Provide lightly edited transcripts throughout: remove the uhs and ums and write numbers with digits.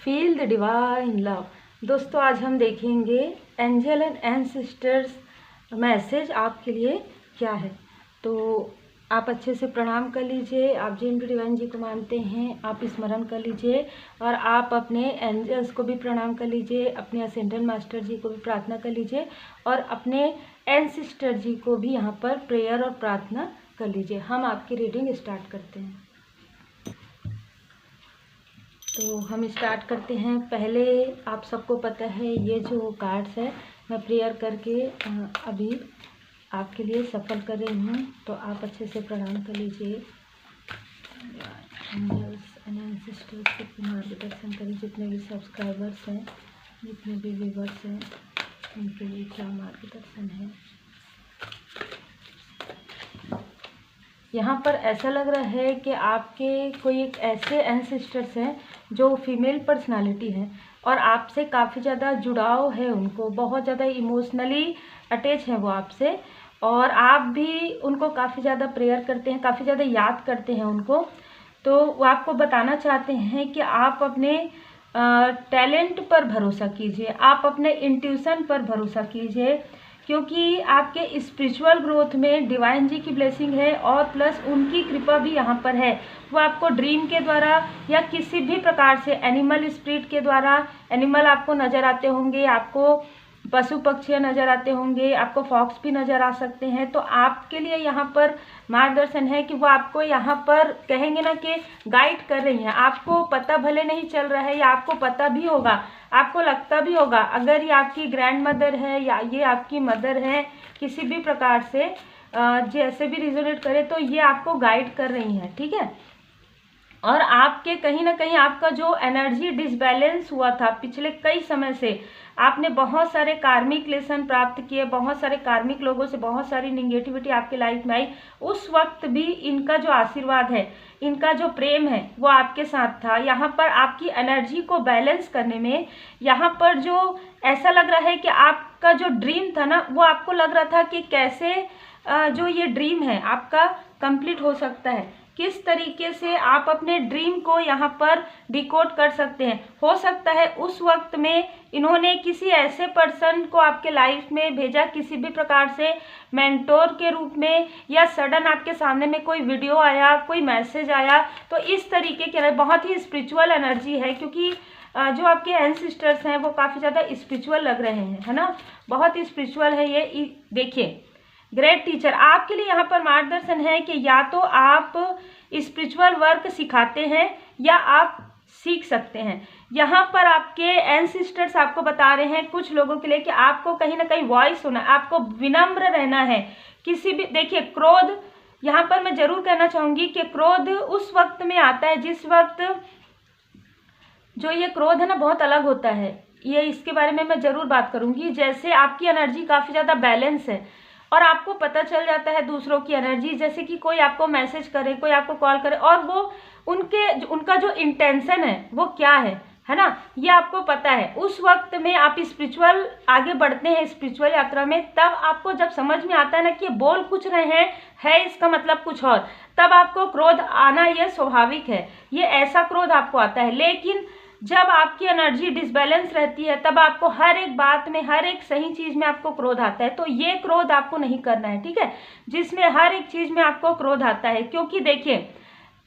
Feel the divine love. दोस्तों आज हम देखेंगे एंजल एंड एंसेस्टर्स मैसेज आपके लिए क्या है। तो आप अच्छे से प्रणाम कर लीजिए। आप जिन भी डिवाइन जी को मानते हैं आप स्मरण कर लीजिए और आप अपने एंजल्स को भी प्रणाम कर लीजिए, अपने असेंडेंट मास्टर जी को भी प्रार्थना कर लीजिए और अपने एंसेस्टर जी को भी यहाँ पर प्रेयर और प्रार्थना कर लीजिए। हम आपकी रीडिंग स्टार्ट करते हैं। तो हम स्टार्ट करते हैं। पहले आप सबको पता है ये जो कार्ड्स है मैं प्रेयर करके अभी आपके लिए सफल कर रही हूँ, तो आप अच्छे से प्रणाम कर लीजिए। एंजल्स एंड एंसेस्टर्स को मार्गदर्शन करिए। जितने भी सब्सक्राइबर्स हैं, जितने भी व्यूवर्स हैं, उनके लिए क्या मार्गदर्शन है। यहाँ पर ऐसा लग रहा है कि आपके कोई एक ऐसे एंसेस्टर्स हैं जो फीमेल पर्सनालिटी हैं और आपसे काफ़ी ज़्यादा जुड़ाव है, उनको बहुत ज़्यादा इमोशनली अटैच हैं वो आपसे, और आप भी उनको काफ़ी ज़्यादा प्रेयर करते हैं, काफ़ी ज़्यादा याद करते हैं उनको। तो वो आपको बताना चाहते हैं कि आप अपने टैलेंट पर भरोसा कीजिए, आप अपने इंट्यूशन पर भरोसा कीजिए, क्योंकि आपके स्पिरिचुअल ग्रोथ में डिवाइन जी की ब्लेसिंग है और प्लस उनकी कृपा भी यहाँ पर है। वो आपको ड्रीम के द्वारा या किसी भी प्रकार से एनिमल स्पिरिट के द्वारा, एनिमल आपको नज़र आते होंगे, आपको पशु पक्षी नज़र आते होंगे, आपको फॉक्स भी नज़र आ सकते हैं। तो आपके लिए यहाँ पर मार्गदर्शन है कि वो आपको यहाँ पर कहेंगे ना कि गाइड कर रही हैं। आपको पता भले नहीं चल रहा है या आपको पता भी होगा, आपको लगता भी होगा, अगर ये आपकी ग्रैंड मदर है या ये आपकी मदर है, किसी भी प्रकार से जैसे भी रिजोनेट करे, तो ये आपको गाइड कर रही हैं, ठीक है। और आपके कहीं ना कहीं आपका जो एनर्जी डिसबैलेंस हुआ था पिछले कई समय से, आपने बहुत सारे कार्मिक लेसन प्राप्त किए, बहुत सारे कार्मिक लोगों से बहुत सारी निगेटिविटी आपके लाइफ में आई, उस वक्त भी इनका जो आशीर्वाद है, इनका जो प्रेम है वो आपके साथ था। यहाँ पर आपकी एनर्जी को बैलेंस करने में, यहाँ पर जो ऐसा लग रहा है कि आपका जो ड्रीम था ना, वो आपको लग रहा था कि कैसे जो ये ड्रीम है आपका कंप्लीट हो सकता है, किस तरीके से आप अपने ड्रीम को यहाँ पर डिकोड कर सकते हैं। हो सकता है उस वक्त में इन्होंने किसी ऐसे पर्सन को आपके लाइफ में भेजा, किसी भी प्रकार से मेंटोर के रूप में, या सडन आपके सामने में कोई वीडियो आया, कोई मैसेज आया। तो इस तरीके के बहुत ही स्पिरिचुअल एनर्जी है, क्योंकि जो आपके एंसेस्टर्स हैं वो काफ़ी ज़्यादा स्पिरिचुअल लग रहे हैं, है ना, बहुत ही स्पिरिचुअल है ये। देखिए ग्रेट टीचर आपके लिए यहाँ पर मार्गदर्शन है कि या तो आप स्पिरिचुअल वर्क सिखाते हैं या आप सीख सकते हैं। यहाँ पर आपके एंसेस्टर्स आपको बता रहे हैं कुछ लोगों के लिए कि आपको कहीं ना कहीं वॉइस होना, आपको विनम्र रहना है। किसी भी, देखिए क्रोध, यहाँ पर मैं जरूर कहना चाहूँगी कि क्रोध उस वक्त में आता है जिस वक्त जो ये क्रोध है ना बहुत अलग होता है। ये इसके बारे में मैं जरूर बात करूँगी। जैसे आपकी एनर्जी काफ़ी ज़्यादा बैलेंस है और आपको पता चल जाता है दूसरों की एनर्जी, जैसे कि कोई आपको मैसेज करे, कोई आपको कॉल करे और वो उनका जो इंटेंशन है वो क्या है ना, ये आपको पता है। उस वक्त में आप स्पिरिचुअल आगे बढ़ते हैं स्पिरिचुअल यात्रा में, तब आपको जब समझ में आता है ना कि ये बोल कुछ रहे हैं, है इसका मतलब कुछ और, तब आपको क्रोध आना ये स्वाभाविक है, ये ऐसा क्रोध आपको आता है। लेकिन जब आपकी एनर्जी डिसबैलेंस रहती है तब आपको हर एक बात में, हर एक सही चीज़ में आपको क्रोध आता है। तो ये क्रोध आपको नहीं करना है, ठीक है, जिसमें हर एक चीज़ में आपको क्रोध आता है। क्योंकि देखिए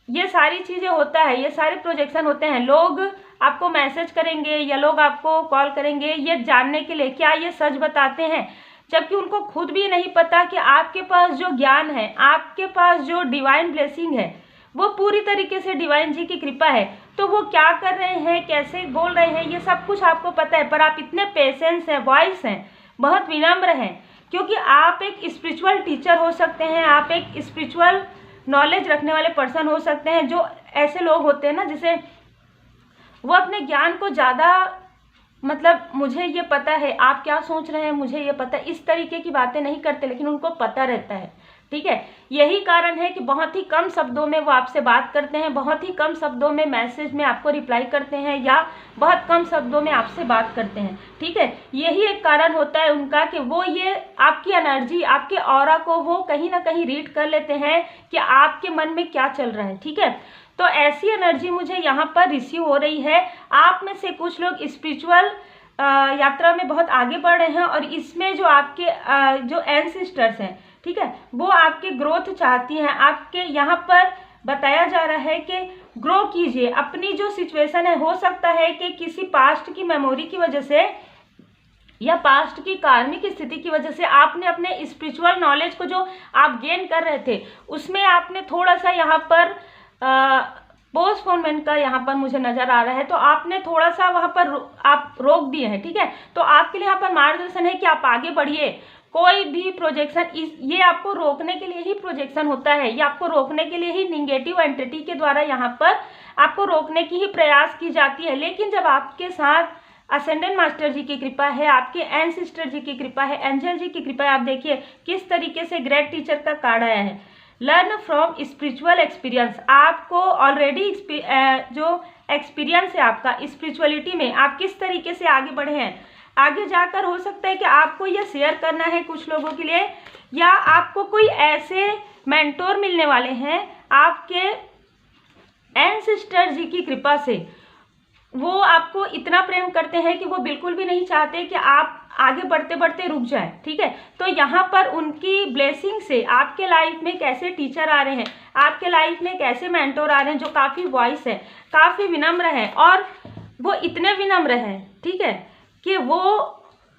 ये सारी चीज़ें होता है, ये सारे प्रोजेक्शन होते हैं। लोग आपको मैसेज करेंगे या लोग आपको कॉल करेंगे ये जानने के लिए क्या ये सच बताते हैं, जबकि उनको खुद भी नहीं पता कि आपके पास जो ज्ञान है, आपके पास जो डिवाइन ब्लेसिंग है, वो पूरी तरीके से डिवाइन जी की कृपा है। तो वो क्या कर रहे हैं, कैसे बोल रहे हैं, ये सब कुछ आपको पता है, पर आप इतने पेशेंस हैं, वॉइस हैं, बहुत विनम्र हैं, क्योंकि आप एक स्पिरिचुअल टीचर हो सकते हैं, आप एक स्पिरिचुअल नॉलेज रखने वाले पर्सन हो सकते हैं। जो ऐसे लोग होते हैं ना जिसे वो अपने ज्ञान को ज़्यादा, मतलब मुझे ये पता है आप क्या सोच रहे हैं, मुझे ये पता है, इस तरीके की बातें नहीं करते, लेकिन उनको पता रहता है, ठीक है। यही कारण है कि बहुत ही कम शब्दों में वो आपसे बात करते हैं, बहुत ही कम शब्दों में मैसेज में आपको रिप्लाई करते हैं या बहुत कम शब्दों में आपसे बात करते हैं, ठीक है। यही एक कारण होता है उनका कि वो ये आपकी एनर्जी, आपके ऑरा को वो कहीं ना कहीं रीड कर लेते हैं कि आपके मन में क्या चल रहा है, ठीक है। तो ऐसी एनर्जी मुझे यहाँ पर रिसीव हो रही है। आप में से कुछ लोग स्पिरिचुअल यात्रा में बहुत आगे बढ़ रहे हैं और इसमें जो आपके जो एंसेस्टर्स हैं, ठीक है, वो आपके ग्रोथ चाहती हैं। आपके यहाँ पर बताया जा रहा है कि ग्रो कीजिए अपनी जो सिचुएशन है। हो सकता है कि किसी पास्ट की मेमोरी की वजह से या पास्ट की कार्मिक स्थिति की वजह से आपने अपने स्पिरिचुअल नॉलेज को जो आप गेन कर रहे थे उसमें आपने थोड़ा सा यहाँ पर पोस्टपोनमेंट का यहाँ पर मुझे नजर आ रहा है, तो आपने थोड़ा सा वहाँ पर आप रोक दिए हैं, ठीक है। तो आपके लिए यहाँ पर मार्गदर्शन है कि आप आगे बढ़िए। कोई भी प्रोजेक्शन ये आपको रोकने के लिए ही प्रोजेक्शन होता है, ये आपको रोकने के लिए ही निगेटिव एंटिटी के द्वारा यहाँ पर आपको रोकने की ही प्रयास की जाती है। लेकिन जब आपके साथ असेंडेंट मास्टर जी की कृपा है, आपके एंसेस्टर जी की कृपा है, एंजल जी की कृपा है, आप देखिए किस तरीके से ग्रेट टीचर का कार्ड आया है। Learn from spiritual experience. आपको ऑलरेडी जो एक्सपीरियंस है आपका स्पिरिचुअलिटी में, आप किस तरीके से आगे बढ़े हैं। आगे जाकर हो सकता है कि आपको यह शेयर करना है कुछ लोगों के लिए, या आपको कोई ऐसे मेंटोर मिलने वाले हैं आपके एंसेस्टर जी की कृपा से। वो आपको इतना प्रेम करते हैं कि वो बिल्कुल भी नहीं चाहते कि आप आगे बढ़ते बढ़ते रुक जाए, ठीक है। तो यहाँ पर उनकी ब्लेसिंग से आपके लाइफ में कैसे टीचर आ रहे हैं, आपके लाइफ में कैसे मेंटोर आ रहे हैं जो काफ़ी वॉइस है, काफ़ी विनम्र है, और वो इतने विनम्र हैं, ठीक है, कि वो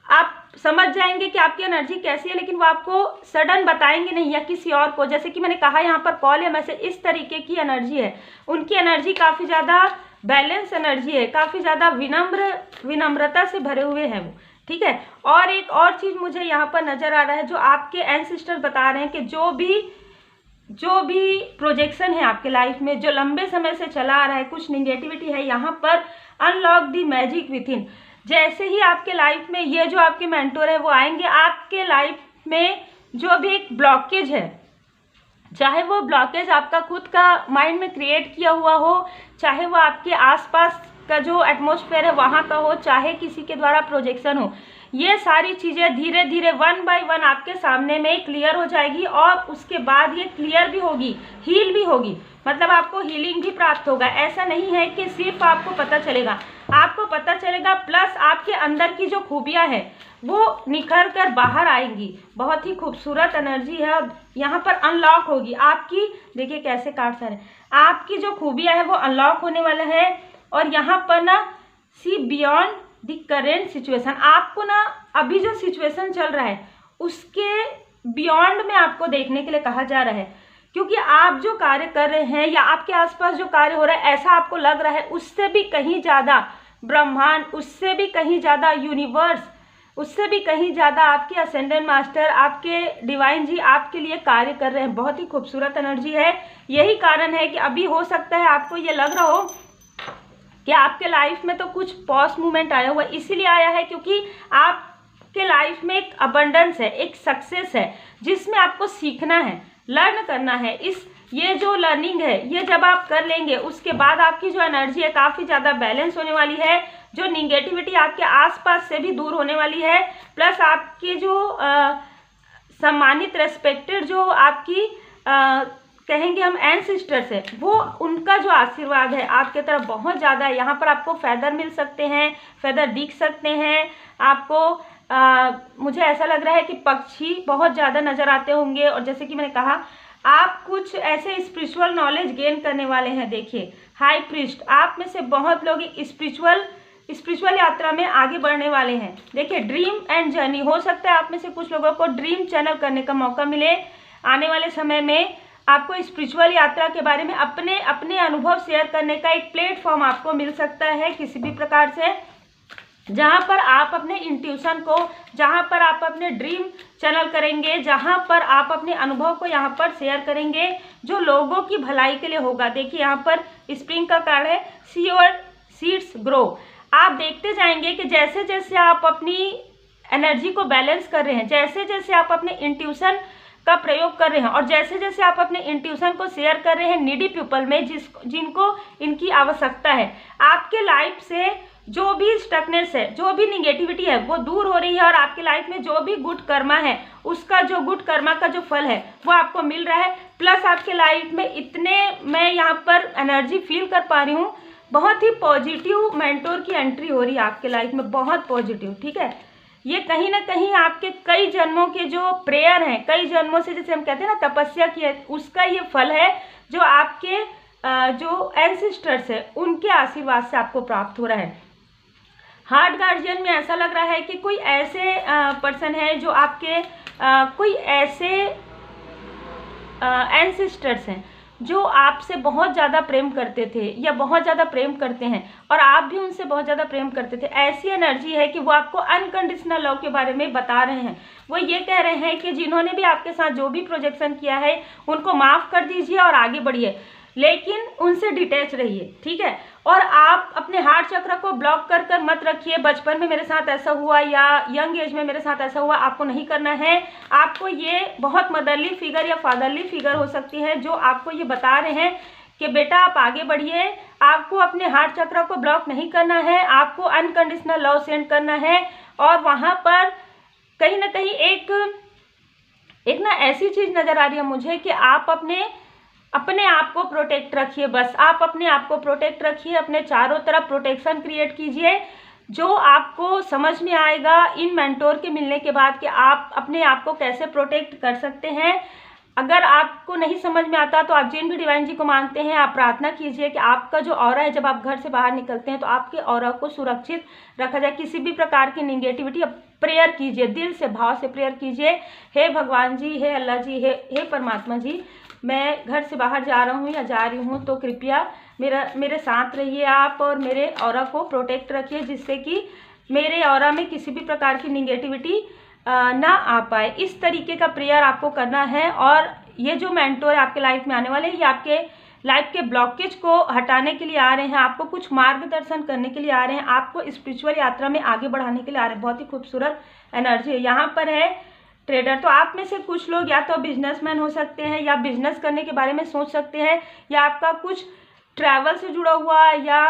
आप समझ जाएंगे कि आपकी एनर्जी कैसी है, लेकिन वो आपको सडन बताएंगे नहीं या किसी और को। जैसे कि मैंने कहा यहाँ पर कॉल या मैसेज इस तरीके की एनर्जी है। उनकी एनर्जी काफ़ी ज़्यादा बैलेंस एनर्जी है, काफ़ी ज़्यादा विनम्रता से भरे हुए हैं वो, ठीक है। और एक और चीज़ मुझे यहाँ पर नज़र आ रहा है, जो आपके एंसेस्टर बता रहे हैं कि जो भी प्रोजेक्शन है आपके लाइफ में, जो लंबे समय से चला आ रहा है, कुछ निगेटिविटी है, यहाँ पर अनलॉक द मैजिक विथ इन। जैसे ही आपके लाइफ में ये जो आपके मेंटोर है वो आएंगे, आपके लाइफ में जो भी एक ब्लॉकेज है, चाहे वो ब्लॉकेज आपका खुद का माइंड में क्रिएट किया हुआ हो, चाहे वो आपके आसपास का जो एटमॉस्फेयर है वहाँ का हो, चाहे किसी के द्वारा प्रोजेक्शन हो, ये सारी चीज़ें धीरे धीरे 1 बाय 1 आपके सामने में क्लियर हो जाएगी। और उसके बाद ये क्लियर भी होगी, हील भी होगी, मतलब आपको हीलिंग भी प्राप्त होगा। ऐसा नहीं है कि सिर्फ आपको पता चलेगा, आपको पता चलेगा प्लस आपके अंदर की जो खूबियाँ हैं वो निखर कर बाहर आएंगी। बहुत ही खूबसूरत एनर्जी है और यहाँ पर अनलॉक होगी आपकी। देखिए कैसे कार्ड्स आ रहे हैं, आपकी जो खूबियाँ हैं वो अनलॉक होने वाला है। और यहाँ पर ना see beyond the current situation, आपको ना अभी जो सिचुएशन चल रहा है उसके बियॉन्ड में आपको देखने के लिए कहा जा रहा है, क्योंकि आप जो कार्य कर रहे हैं या आपके आसपास जो कार्य हो रहा है, ऐसा आपको लग रहा है उससे भी कहीं ज़्यादा ब्रह्मांड, उससे भी कहीं ज़्यादा यूनिवर्स, उससे भी कहीं ज़्यादा आपके असेंडेंट मास्टर, आपके डिवाइन जी आपके लिए कार्य कर रहे हैं। बहुत ही खूबसूरत एनर्जी है। यही कारण है कि अभी हो सकता है आपको ये लग रहा हो कि आपके लाइफ में तो कुछ पॉज मूवमेंट आया हुआ, इसीलिए आया है क्योंकि आपके लाइफ में एक अबंडेंस है, एक सक्सेस है, जिसमें आपको सीखना है, लर्न करना है। ये जो लर्निंग है ये जब आप कर लेंगे उसके बाद आपकी जो एनर्जी है काफ़ी ज़्यादा बैलेंस होने वाली है, जो निगेटिविटी आपके आसपास से भी दूर होने वाली है, प्लस आपकी जो सम्मानित रेस्पेक्टेड जो आपकी कहेंगे हम एंसेस्टर्स है, वो उनका जो आशीर्वाद है आपके तरफ बहुत ज़्यादा है। यहाँ पर आपको फेदर मिल सकते हैं, फेदर दिख सकते हैं आपको। मुझे ऐसा लग रहा है कि पक्षी बहुत ज़्यादा नज़र आते होंगे। और जैसे कि मैंने कहा आप कुछ ऐसे स्पिरिचुअल नॉलेज गेन करने वाले हैं। देखिए हाई प्रीस्ट, आप में से बहुत लोग स्पिरिचुअल यात्रा में आगे बढ़ने वाले हैं। देखिए ड्रीम एंड जर्नी, हो सकता है आप में से कुछ लोगों को ड्रीम चैनल करने का मौका मिले आने वाले समय में। आपको स्पिरिचुअल यात्रा के बारे में अपने अनुभव शेयर करने का एक प्लेटफॉर्म आपको मिल सकता है किसी भी प्रकार से, जहाँ पर आप अपने इंट्यूशन को, जहाँ पर आप अपने ड्रीम चैनल करेंगे, जहाँ पर आप अपने अनुभव को यहाँ पर शेयर करेंगे जो लोगों की भलाई के लिए होगा। देखिए यहाँ पर स्प्रिंग का कार्ड है, सी योर सीड्स ग्रो। आप देखते जाएंगे कि जैसे जैसे आप अपनी एनर्जी को बैलेंस कर रहे हैं, जैसे जैसे आप अपने इंट्यूशन का प्रयोग कर रहे हैं और जैसे जैसे आप अपने इंट्यूशन को शेयर कर रहे हैं नीडी पीपल में जिनको इनकी आवश्यकता है, आपके लाइफ से जो भी स्टकनेस है, जो भी निगेटिविटी है वो दूर हो रही है और आपकी लाइफ में जो भी गुड कर्मा है उसका जो गुड कर्मा का जो फल है वो आपको मिल रहा है। प्लस आपके लाइफ में इतने, मैं यहाँ पर एनर्जी फील कर पा रही हूँ, बहुत ही पॉजिटिव मेंटोर की एंट्री हो रही है आपके लाइफ में, बहुत पॉजिटिव। ठीक है, ये कहीं ना कहीं आपके कई जन्मों के जो प्रेयर हैं, कई जन्मों से जैसे हम कहते हैं ना तपस्या की है, उसका ये फल है जो आपके जो एंसेस्टर्स है उनके आशीर्वाद से आपको प्राप्त हो रहा है। हार्ट गार्जियन में ऐसा लग रहा है कि कोई ऐसे पर्सन है जो आपके कोई ऐसे एंसेस्टर्स हैं जो आपसे बहुत ज़्यादा प्रेम करते थे या बहुत ज़्यादा प्रेम करते हैं और आप भी उनसे बहुत ज़्यादा प्रेम करते थे। ऐसी एनर्जी है कि वो आपको अनकंडीशनल लव के बारे में बता रहे हैं। वो ये कह रहे हैं कि जिन्होंने भी आपके साथ जो भी प्रोजेक्शन किया है उनको माफ़ कर दीजिए और आगे बढ़िए, लेकिन उनसे डिटैच रहिए। ठीक है, और आप अपने हार्ट चक्र को ब्लॉक कर कर मत रखिए, बचपन में मेरे साथ ऐसा हुआ या यंग एज में मेरे साथ ऐसा हुआ, आपको नहीं करना है। आपको ये बहुत मदरली फिगर या फादरली फिगर हो सकती है जो आपको ये बता रहे हैं कि बेटा आप आगे बढ़िए, आपको अपने हार्ट चक्र को ब्लॉक नहीं करना है, आपको अनकंडीशनल लव सेंड करना है। और वहाँ पर कहीं ना कहीं एक ना ऐसी चीज़ नज़र आ रही है मुझे कि आप अपने आप को प्रोटेक्ट रखिए। बस आप अपने आप को प्रोटेक्ट रखिए, अपने चारों तरफ प्रोटेक्शन क्रिएट कीजिए, जो आपको समझ में आएगा इन मेंटोर के मिलने के बाद कि आप अपने आप को कैसे प्रोटेक्ट कर सकते हैं। अगर आपको नहीं समझ में आता तो आप जिन भी डिवाइन जी को मानते हैं आप प्रार्थना कीजिए कि आपका जो ऑरा है, जब आप घर से बाहर निकलते हैं तो आपके ऑरा को सुरक्षित रखा जाए, किसी भी प्रकार की निगेटिविटी। प्रेयर कीजिए, दिल से भाव से प्रेयर कीजिए, हे भगवान जी, हे अल्लाह जी, हे परमात्मा जी, मैं घर से बाहर जा रहा हूँ या जा रही हूँ तो कृपया मेरे साथ रहिए आप और मेरे ऑरा को प्रोटेक्ट रखिए, जिससे कि मेरे ऑरा में किसी भी प्रकार की निगेटिविटी ना आ पाए। इस तरीके का प्रेयर आपको करना है। और ये जो मेंटोर आपके लाइफ में आने वाले हैं, ये आपके लाइफ के ब्लॉकेज को हटाने के लिए आ रहे हैं, आपको कुछ मार्गदर्शन करने के लिए आ रहे हैं, आपको स्पिरिचुअल यात्रा में आगे बढ़ाने के लिए आ रहे हैं। बहुत ही खूबसूरत एनर्जी है। यहाँ पर है ट्रेडर, तो आप में से कुछ लोग या तो बिजनेसमैन हो सकते हैं या बिजनेस करने के बारे में सोच सकते हैं, या आपका कुछ ट्रैवल से जुड़ा हुआ या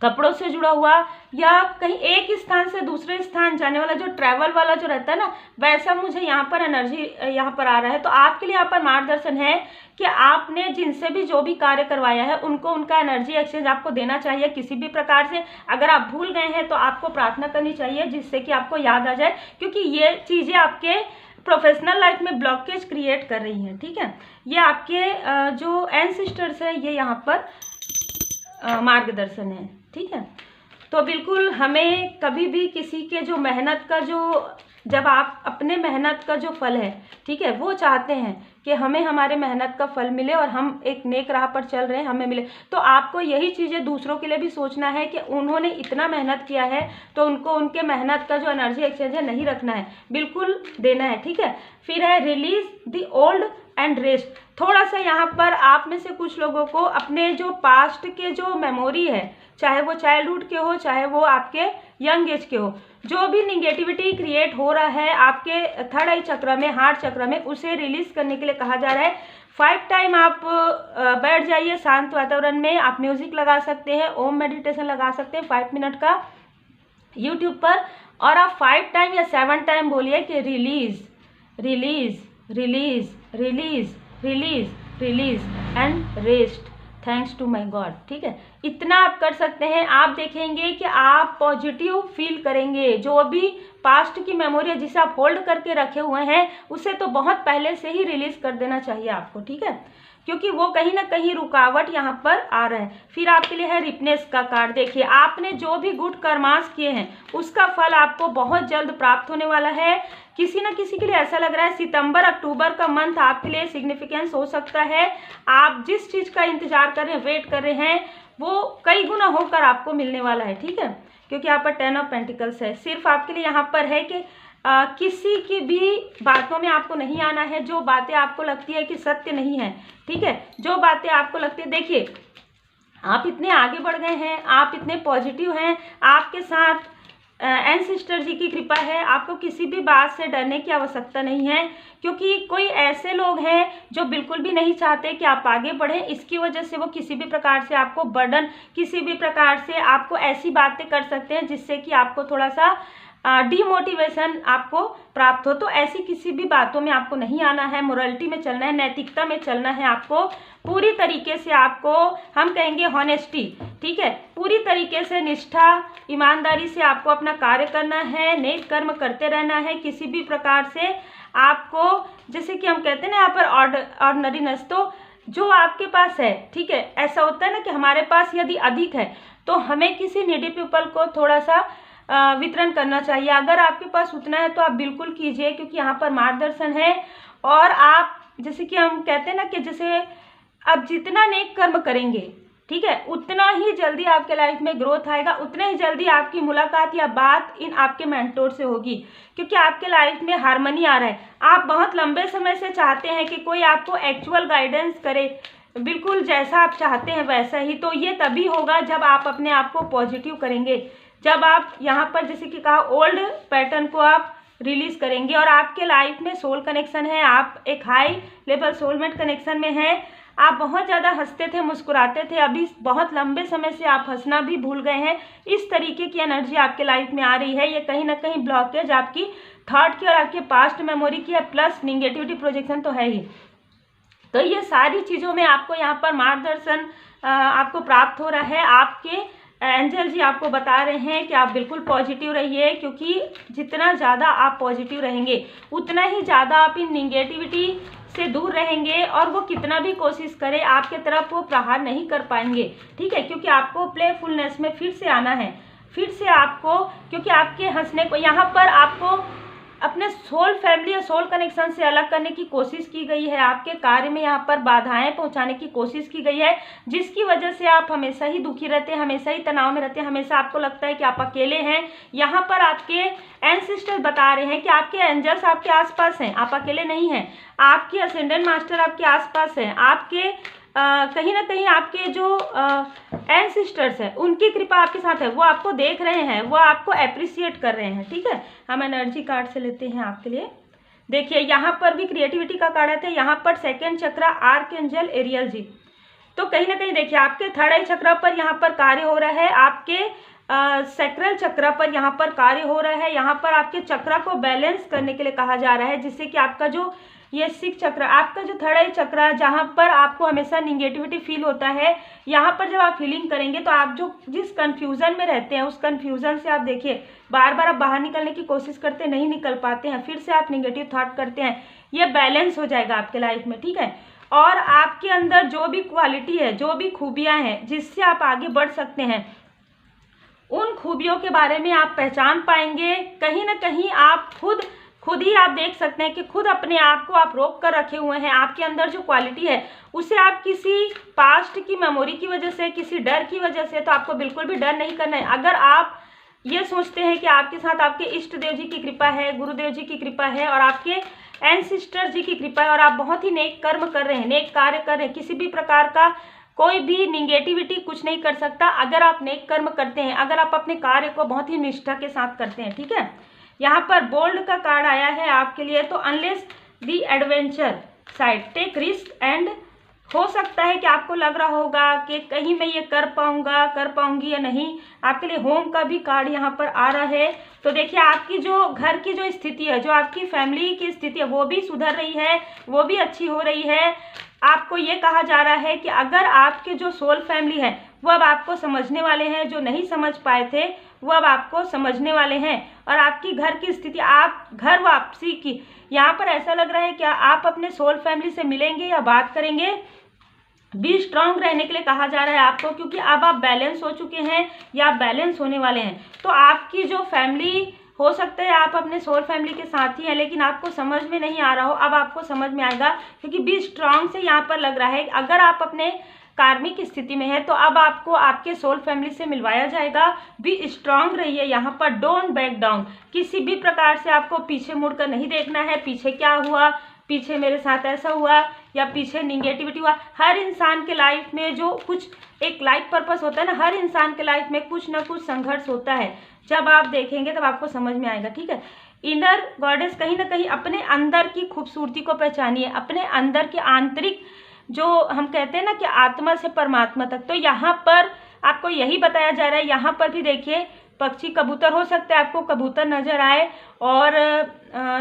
कपड़ों से जुड़ा हुआ या कहीं एक स्थान से दूसरे स्थान जाने वाला जो ट्रैवल वाला जो रहता है ना, वैसा मुझे यहाँ पर एनर्जी यहाँ पर आ रहा है। तो आपके लिए यहाँ पर मार्गदर्शन है कि आपने जिनसे भी जो भी कार्य करवाया है उनको उनका एनर्जी एक्सचेंज आपको देना चाहिए किसी भी प्रकार से। अगर आप भूल गए हैं तो आपको प्रार्थना करनी चाहिए जिससे कि आपको याद आ जाए, क्योंकि ये चीज़ें आपके प्रोफेशनल लाइफ में ब्लॉकेज क्रिएट कर रही हैं। ठीक है, ये आपके जो एंसेस्टर्स है ये यहाँ पर मार्गदर्शन है। ठीक है, तो बिल्कुल हमें कभी भी किसी के जो मेहनत का जो, जब आप अपने मेहनत का जो फल है, ठीक है, वो चाहते हैं कि हमें हमारे मेहनत का फल मिले और हम एक नेक राह पर चल रहे हैं, हमें मिले, तो आपको यही चीज़ें दूसरों के लिए भी सोचना है कि उन्होंने इतना मेहनत किया है तो उनको उनके मेहनत का जो एनर्जी एक्सचेंज है नहीं रखना है, बिल्कुल देना है। ठीक है, फिर है release the old and rest. थोड़ा सा यहाँ पर आप में से कुछ लोगों को अपने जो पास्ट के जो मेमोरी है, चाहे वो चाइल्डहुड के हो चाहे वो आपके यंग एज के हो, जो भी निगेटिविटी क्रिएट हो रहा है आपके थर्ड आई चक्र में, हार्ट चक्र में, उसे रिलीज करने के लिए कहा जा रहा है। 5 टाइम आप बैठ जाइए शांत वातावरण में, आप म्यूजिक लगा सकते हैं, ओम मेडिटेशन लगा सकते हैं 5 मिनट का यूट्यूब पर, और आप 5 टाइम या 7 टाइम बोलिए कि release release release release release release and rest, thanks to my God. ठीक है, इतना आप कर सकते हैं। आप देखेंगे कि आप पॉजिटिव फील करेंगे। जो भी पास्ट की मेमोरी है जिसे आप होल्ड करके रखे हुए हैं उसे तो बहुत पहले से ही रिलीज कर देना चाहिए आपको। ठीक है, क्योंकि वो कहीं ना कहीं रुकावट यहाँ पर आ रहा है। फिर आपके लिए है रिपनेस का कार्ड। देखिए, आपने जो भी गुड कर्मास किए हैं उसका फल आपको बहुत जल्द प्राप्त होने वाला है। किसी न किसी के लिए ऐसा लग रहा है सितंबर अक्टूबर का मंथ आपके लिए सिग्निफिकेंस हो सकता है। आप जिस चीज़ का इंतजार कर रहे हैं, वेट कर रहे हैं, वो कई गुना होकर आपको मिलने वाला है। ठीक है, क्योंकि यहाँ पर 10 ऑफ पेंटिकल्स है। सिर्फ आपके लिए यहाँ पर है कि किसी की भी बातों में आपको नहीं आना है। जो बातें आपको लगती है कि सत्य नहीं है, ठीक है, जो बातें आपको लगती है, देखिए आप इतने आगे बढ़ गए हैं, आप इतने पॉजिटिव हैं, आपके साथ एंसेस्टर जी की कृपा है। आपको किसी भी बात से डरने की आवश्यकता नहीं है, क्योंकि कोई ऐसे लोग हैं जो बिल्कुल भी नहीं चाहते कि आप आगे बढ़ें। इसकी वजह से वो किसी भी प्रकार से आपको बर्डन, किसी भी प्रकार से आपको ऐसी बातें कर सकते हैं जिससे कि आपको थोड़ा सा डिमोटिवेशन आपको प्राप्त हो। तो ऐसी किसी भी बातों में आपको नहीं आना है, मोरालिटी में चलना है, नैतिकता में चलना है। आपको पूरी तरीके से, आपको हम कहेंगे हॉनेस्टी, ठीक है, पूरी तरीके से निष्ठा, ईमानदारी से आपको अपना कार्य करना है, नेक कर्म करते रहना है। किसी भी प्रकार से आपको, जैसे कि हम कहते हैं ना यहाँ पर ऑर्डनरीनेस, तो जो आपके पास है, ठीक है, ऐसा होता है ना कि हमारे पास यदि अधिक है तो हमें किसी नीडी पीपल को थोड़ा सा वितरण करना चाहिए। अगर आपके पास उतना है तो आप बिल्कुल कीजिए, क्योंकि यहाँ पर मार्गदर्शन है। और आप, जैसे कि हम कहते हैं ना कि जैसे आप जितना नेक कर्म करेंगे, ठीक है, उतना ही जल्दी आपके लाइफ में ग्रोथ आएगा, उतना ही जल्दी आपकी मुलाकात या बात इन आपके मेंटोर से होगी, क्योंकि आपके लाइफ में हार्मनी आ रहा है। आप बहुत लंबे समय से चाहते हैं कि कोई आपको एक्चुअल गाइडेंस करे, बिल्कुल जैसा आप चाहते हैं वैसा ही। तो ये तभी होगा जब आप अपने आप को पॉजिटिव करेंगे, जब आप यहाँ पर जैसे कि कहा ओल्ड पैटर्न को आप रिलीज करेंगे। और आपके लाइफ में सोल कनेक्शन है, आप एक हाई लेवल सोलमेट कनेक्शन में हैं। आप बहुत ज़्यादा हंसते थे, मुस्कुराते थे, अभी बहुत लंबे समय से आप हंसना भी भूल गए हैं। इस तरीके की एनर्जी आपके लाइफ में आ रही है। ये कहीं ना कहीं ब्लॉकेज आपकी थॉट की और आपके पास्ट मेमोरी की है, प्लस निगेटिविटी प्रोजेक्शन तो है ही। तो ये सारी चीज़ों में आपको यहाँ पर मार्गदर्शन आपको प्राप्त हो रहा है। आपके एंजल जी आपको बता रहे हैं कि आप बिल्कुल पॉजिटिव रहिए, क्योंकि जितना ज़्यादा आप पॉजिटिव रहेंगे उतना ही ज़्यादा आप इन निगेटिविटी से दूर रहेंगे, और वो कितना भी कोशिश करे आपके तरफ वो प्रहार नहीं कर पाएंगे, ठीक है, क्योंकि आपको प्लेफुलनेस में फिर से आना है, फिर से आपको, क्योंकि आपके हंसने को यहाँ पर आपको अपने सोल फैमिली या सोल कनेक्शन से अलग करने की कोशिश की गई है। आपके कार्य में यहाँ पर बाधाएं पहुँचाने की कोशिश की गई है, जिसकी वजह से आप हमेशा ही दुखी रहते हैं, हमेशा ही तनाव में रहते हैं, हमेशा आपको लगता है कि आप अकेले हैं। यहाँ पर आपके एंसेस्टर बता रहे हैं कि आपके एंजल्स आपके आसपास हैं, आप अकेले नहीं हैं। आपके असेंडेंट मास्टर आपके आसपास हैं। आपके कहीं ना कहीं आपके जो एंसेस्टर्स हैं उनकी कृपा आपके साथ है, वो आपको देख रहे हैं, वो आपको अप्रिशिएट कर रहे हैं, ठीक है। हम एनर्जी कार्ड से लेते हैं आपके लिए। देखिए यहाँ पर भी क्रिएटिविटी का कार्ड है, यहाँ पर सेकंड चक्रा आर्कएंजल एरियल जी। तो कहीं ना कहीं देखिए आपके थर्ड आई चक्रा पर यहाँ पर कार्य हो रहा है, आपके सैक्रल चक्रा पर यहाँ पर कार्य हो रहा है। यहाँ पर आपके चक्रा को बैलेंस करने के लिए कहा जा रहा है, जिससे कि आपका जो ये सिक्स चक्र, आपका जो थर्ड आई चक्र, जहाँ पर आपको हमेशा निगेटिविटी फील होता है, यहाँ पर जब आप फीलिंग करेंगे तो आप जो जिस कन्फ्यूज़न में रहते हैं उस कन्फ्यूज़न से आप देखिए बार बार आप बाहर निकलने की कोशिश करते हैं, नहीं निकल पाते हैं, फिर से आप निगेटिव थॉट करते हैं, ये बैलेंस हो जाएगा आपके लाइफ में, ठीक है। और आपके अंदर जो भी क्वालिटी है, जो भी खूबियाँ हैं जिससे आप आगे बढ़ सकते हैं, उन खूबियों के बारे में आप पहचान पाएंगे। कहीं ना कहीं आप खुद ही आप देख सकते हैं कि खुद अपने आप को आप रोक कर रखे हुए हैं। आपके अंदर जो क्वालिटी है उसे आप किसी पास्ट की मेमोरी की वजह से, किसी डर की वजह से, तो आपको बिल्कुल भी डर नहीं करना है। अगर आप ये सोचते हैं कि आपके साथ आपके इष्ट देव जी की कृपा है, गुरुदेव जी की कृपा है और आपके एंसेस्टर जी की कृपा है, और आप बहुत ही नेक कर्म कर रहे हैं, नेक कार्य कर रहे हैं, किसी भी प्रकार का कोई भी निगेटिविटी कुछ नहीं कर सकता अगर आप नेक कर्म करते हैं, अगर आप अपने कार्य को बहुत ही निष्ठा के साथ करते हैं, ठीक है। यहाँ पर बोल्ड का कार्ड आया है आपके लिए। तो unless the adventure side take risk and, हो सकता है कि आपको लग रहा होगा कि कहीं मैं ये कर पाऊंगी या नहीं। आपके लिए होम का भी कार्ड यहाँ पर आ रहा है। तो देखिए आपकी जो घर की जो स्थिति है, जो आपकी फैमिली की स्थिति है, वो भी सुधर रही है, वो भी अच्छी हो रही है। आपको ये कहा जा रहा है कि अगर आपके जो सोल फैमिली है वो अब आपको समझने वाले हैं, जो नहीं समझ पाए थे वो अब आपको समझने वाले हैं। और आपकी घर की स्थिति, आप घर वापसी की, यहाँ पर ऐसा लग रहा है कि आप अपने सोल फैमिली से मिलेंगे या बात करेंगे। बी स्ट्रांग रहने के लिए कहा जा रहा है आपको, क्योंकि अब आप बैलेंस हो चुके हैं या आप बैलेंस होने वाले हैं। तो आपकी जो फैमिली, हो सकता है आप अपने सोल फैमिली के साथ ही हैं लेकिन आपको समझ में नहीं आ रहा हो, अब आपको समझ में आएगा, क्योंकि बी स्ट्रांग से यहाँ पर लग रहा है अगर आप अपने कार्मिक स्थिति में है तो अब आपको आपके सोल फैमिली से मिलवाया जाएगा। बी स्ट्रांग रहिए यहाँ पर, डोंट बैक डाउन। किसी भी प्रकार से आपको पीछे मुड़कर नहीं देखना है, पीछे क्या हुआ, पीछे मेरे साथ ऐसा हुआ, या पीछे निगेटिविटी हुआ, हर इंसान के लाइफ में जो कुछ एक लाइफ पर्पस होता है ना, हर इंसान के लाइफ में कुछ ना कुछ संघर्ष होता है। जब आप देखेंगे तब आपको समझ में आएगा, ठीक है। इनर गॉडेस कहीं ना कहीं अपने अंदर की खूबसूरती को पहचानिए, अपने अंदर की आंतरिक जो हम कहते हैं ना कि आत्मा से परमात्मा तक, तो यहाँ पर आपको यही बताया जा रहा है। यहाँ पर भी देखिए पक्षी कबूतर हो सकते हैं, आपको कबूतर नजर आए और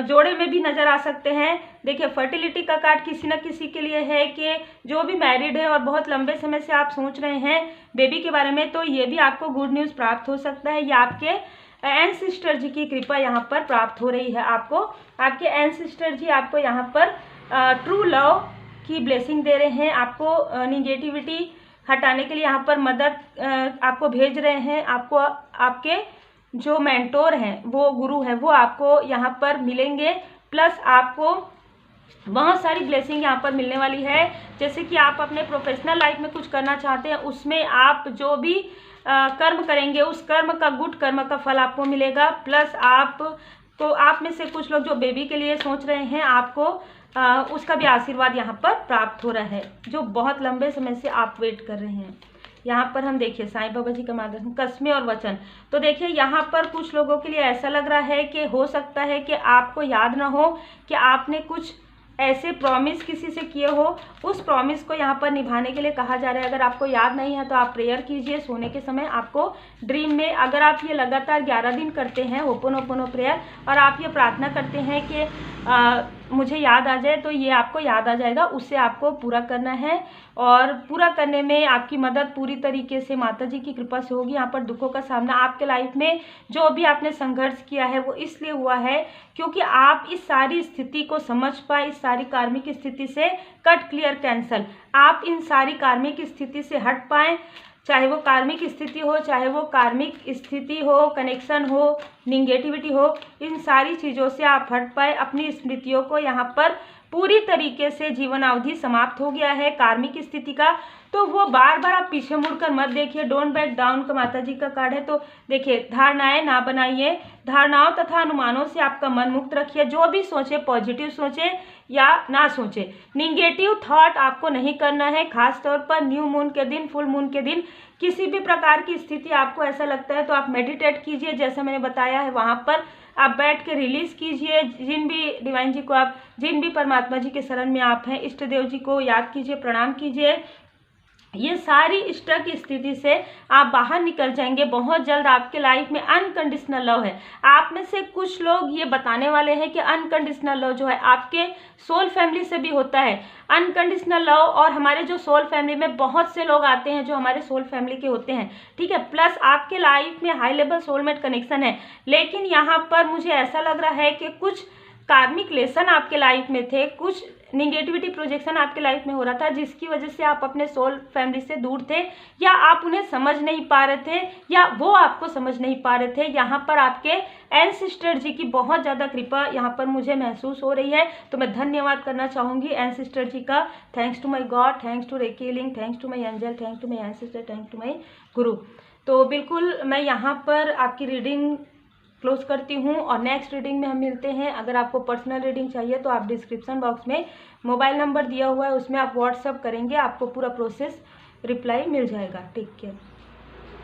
जोड़े में भी नजर आ सकते हैं। देखिए फर्टिलिटी का कार्ड किसी न किसी के लिए है कि जो भी मैरिड है और बहुत लंबे समय से आप सोच रहे हैं बेबी के बारे में, तो ये भी आपको गुड न्यूज़ प्राप्त हो सकता है। या आपके एंसेस्टर जी की कृपा यहाँ पर प्राप्त हो रही है आपको। आपके एंसेस्टर जी आपको यहाँ पर ट्रू लव की ब्लेसिंग दे रहे हैं, आपको निगेटिविटी हटाने के लिए यहाँ पर मदद आपको भेज रहे हैं। आपको आपके जो मेंटोर हैं, वो गुरु हैं, वो आपको यहाँ पर मिलेंगे। प्लस आपको बहुत सारी ब्लेसिंग यहाँ पर मिलने वाली है। जैसे कि आप अपने प्रोफेशनल लाइफ में कुछ करना चाहते हैं, उसमें आप जो भी कर्म करेंगे उस कर्म का गुड कर्म का फल आपको मिलेगा। प्लस आप में से कुछ लोग जो बेबी के लिए सोच रहे हैं, आपको उसका भी आशीर्वाद यहाँ पर प्राप्त हो रहा है, जो बहुत लंबे समय से आप वेट कर रहे हैं। यहाँ पर हम देखिए साईं बाबा जी का मार्गदर्शन, कस्में और वचन। तो देखिए यहाँ पर कुछ लोगों के लिए ऐसा लग रहा है कि हो सकता है कि आपको याद ना हो कि आपने कुछ ऐसे प्रॉमिस किसी से किए हो, उस प्रॉमिस को यहाँ पर निभाने के लिए कहा जा रहा है। अगर आपको याद नहीं है तो आप प्रेयर कीजिए सोने के समय। आपको ड्रीम में अगर आप ये लगातार 11 दिन करते हैं होपोनोपोनो प्रेयर, और आप ये प्रार्थना करते हैं कि मुझे याद आ जाए, तो ये आपको याद आ जाएगा। उससे आपको पूरा करना है और पूरा करने में आपकी मदद पूरी तरीके से माता जी की कृपा से होगी। यहाँ पर दुखों का सामना आपके लाइफ में जो भी आपने संघर्ष किया है वो इसलिए हुआ है क्योंकि आप इस सारी स्थिति को समझ पाए, इस सारी कार्मिक स्थिति से कट क्लियर कैंसल, आप इन सारी कार्मिक स्थिति से हट पाएँ। चाहे वो कार्मिक स्थिति हो, चाहे वो कार्मिक स्थिति हो, कनेक्शन हो, निगेटिविटी हो, इन सारी चीज़ों से आप हट पाए। अपनी स्मृतियों को यहाँ पर पूरी तरीके से जीवन अवधि समाप्त हो गया है कार्मिक स्थिति का, तो वो बार बार आप पीछे मुड़कर मत देखिए। डोंट बैक डाउन का माता जी का कार्ड है। तो देखिए धारणाएं ना बनाइए, धारणाओं तथा अनुमानों से आपका मन मुक्त रखिए। जो भी सोचे पॉजिटिव सोचे या ना सोचे, निगेटिव थॉट आपको नहीं करना है। खास तौर पर न्यू मून के दिन, फुल मून के दिन किसी भी प्रकार की स्थिति आपको ऐसा लगता है तो आप मेडिटेट कीजिए, जैसा मैंने बताया है वहाँ पर आप बैठ के रिलीज कीजिए। जिन भी डिवाइन जी को आप, जिन भी परमात्मा जी के शरण में आप हैं, इष्ट देव जी को याद कीजिए, प्रणाम कीजिए। ये सारी स्टक स्थिति से आप बाहर निकल जाएंगे। बहुत जल्द आपके लाइफ में अनकंडीशनल लव है। आप में से कुछ लोग ये बताने वाले हैं कि अनकंडीशनल लव जो है आपके सोल फैमिली से भी होता है। अनकंडीशनल लव, और हमारे जो सोल फैमिली में बहुत से लोग आते हैं जो हमारे सोल फैमिली के होते हैं, ठीक है। प्लस आपके लाइफ में हाई लेवल सोलमेट कनेक्शन है। लेकिन यहाँ पर मुझे ऐसा लग रहा है कि कुछ कार्मिक लेसन आपके लाइफ में थे, कुछ निगेटिविटी प्रोजेक्शन आपके लाइफ में हो रहा था, जिसकी वजह से आप अपने सोल फैमिली से दूर थे, या आप उन्हें समझ नहीं पा रहे थे, या वो आपको समझ नहीं पा रहे थे। यहाँ पर आपके एंसेस्टर जी की बहुत ज़्यादा कृपा यहाँ पर मुझे महसूस हो रही है। तो मैं धन्यवाद करना चाहूँगी एंसेस्टर जी का। Thanks to my God, thanks to Reiki healing, thanks to my angel, thanks to my ancestor, thanks to my guru. तो बिल्कुल मैं यहाँ पर आपकी रीडिंग क्लोज करती हूँ और नेक्स्ट रीडिंग में हम मिलते हैं। अगर आपको पर्सनल रीडिंग चाहिए तो आप डिस्क्रिप्शन बॉक्स में मोबाइल नंबर दिया हुआ है, उसमें आप व्हाट्सअप करेंगे, आपको पूरा प्रोसेस रिप्लाई मिल जाएगा। Take care.